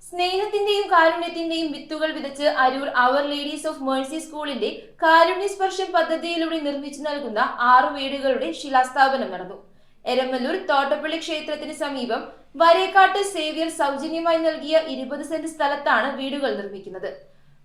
സ്നേഹത്തിന്റെയും കാരുണ്യത്തിന്റെയും വിത്തുകൾ വിതച്ച് അരൂർ അവർ ലേഡീസ് ഓഫ് മേഴ്സി സ്കൂളിന്റെ കാരുണ്യസ്പർശം പദ്ധതിയിലൂടെ നിർമ്മിച്ചു നൽകുന്ന 6 വീടുകളുടെ ശിലാസ്ഥാപനം നടന്നു. എരമല്ലൂർ തോട്ടപ്പള്ളി ക്ഷേത്രത്തിന് സമീപം വരേക്കാട്ട് സേവ്യർ സൗജന്യമായി നൽകിയ 20 സെന്റ് സ്ഥലത്താണ് വീടുകൾ നിർമ്മിക്കുന്നത്.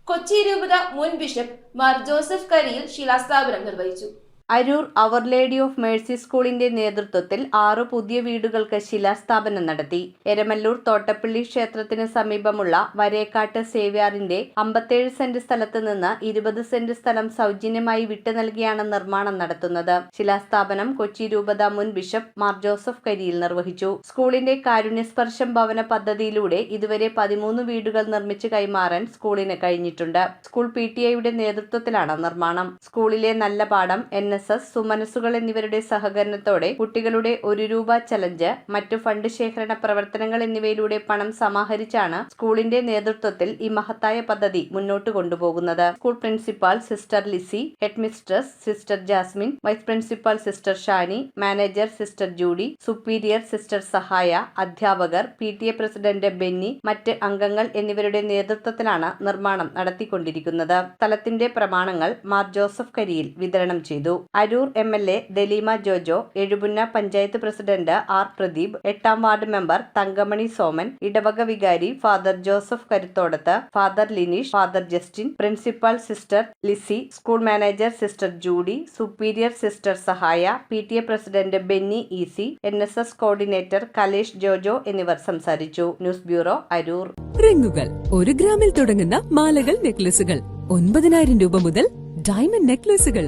കൊച്ചി രൂപത മുൻ ബിഷപ്പ് മാർ ജോസഫ് കരിയിൽ ശിലാസ്ഥാപനം നിർവഹിച്ചു. അരൂർ അവർ ലേഡി ഓഫ് മേഴ്സി സ്കൂളിന്റെ നേതൃത്വത്തിൽ 6 പുതിയ വീടുകൾക്ക് ശിലാസ്ഥാപനം നടത്തി. എരമല്ലൂർ തോട്ടപ്പള്ളി ക്ഷേത്രത്തിന് സമീപമുള്ള വരേക്കാട്ട് സേവ്യാറിന്റെ 57 സെന്റ് സ്ഥലത്ത് നിന്ന് 20 സെന്റ് സ്ഥലം സൗജന്യമായി വിട്ടു നൽകിയാണ് നിർമ്മാണം നടത്തുന്നത്. ശിലാസ്ഥാപനം കൊച്ചി രൂപത മുൻ ബിഷപ്പ് മാർ ജോസഫ് കരിയിൽ നിർവഹിച്ചു. സ്കൂളിന്റെ കാരുണ്യസ്പർശം ഭവന പദ്ധതിയിലൂടെ ഇതുവരെ 13 വീടുകൾ നിർമ്മിച്ച് കൈമാറാൻ സ്കൂളിന് കഴിഞ്ഞിട്ടുണ്ട്. സ്കൂൾ PTA നേതൃത്വത്തിലാണ് നിർമ്മാണം. സ്കൂളിലെ നല്ല പാഠം, NSS, സുമനസ്സുകൾ എന്നിവരുടെ സഹകരണത്തോടെ കുട്ടികളുടെ 1 രൂപ ചലഞ്ച്, മറ്റു ഫണ്ട് ശേഖരണ പ്രവർത്തനങ്ങൾ എന്നിവയിലൂടെ പണം സമാഹരിച്ചാണ് സ്കൂളിന്റെ നേതൃത്വത്തിൽ ഈ മഹത്തായ പദ്ധതി മുന്നോട്ട് കൊണ്ടുപോകുന്നത്. School principal sister Lissy, head mistress sister Jasmine, vice principal sister Shani, manager sister Judy, superior sister Sahaya, അധ്യാപകർ, PTA പ്രസിഡന്റ് ബെന്നി, മറ്റ് അംഗങ്ങൾ എന്നിവരുടെ നേതൃത്വത്തിലാണ് നിർമ്മാണം നടത്തിക്കൊണ്ടിരിക്കുന്നത്. സ്ഥലത്തിന്റെ പ്രമാണങ്ങൾ മാർ ജോസഫ് കരിയിൽ വിതരണം ചെയ്തു. Aroor MLA Dalima Jojo, Ezhupunna panchayat president R Pradeep, 8ാം വാർഡ് മെമ്പർ തങ്കമണി സോമൻ, ഇടവക വികാരി father Joseph Karuthodath, father Lineesh, father Justin, principal sister Lissy, school manager sister Judy, superior sister Sahaya, PTA president Benny EC, NSS coordinator Kalesh Jojo എന്നിവർ സംസാരിച്ചു. News bureau, Aroor. റിങ്ങുകൾ 1 ഗ്രാമിൽ തുടങ്ങുന്ന മാലകൾ, നെക്ലസുകൾ 9,000 രൂപ മുതൽ ഡയമണ്ട് നെക്ലസുകൾ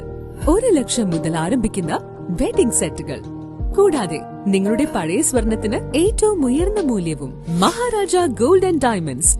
1 ലക്ഷം മുതൽ ആരംഭിക്കുന്ന വെഡിംഗ് സെറ്റുകൾ, കൂടാതെ നിങ്ങളുടെ പഴയ സ്വർണത്തിന് ഏറ്റവും ഉയർന്ന മൂല്യവും. Maharaja gold and diamonds,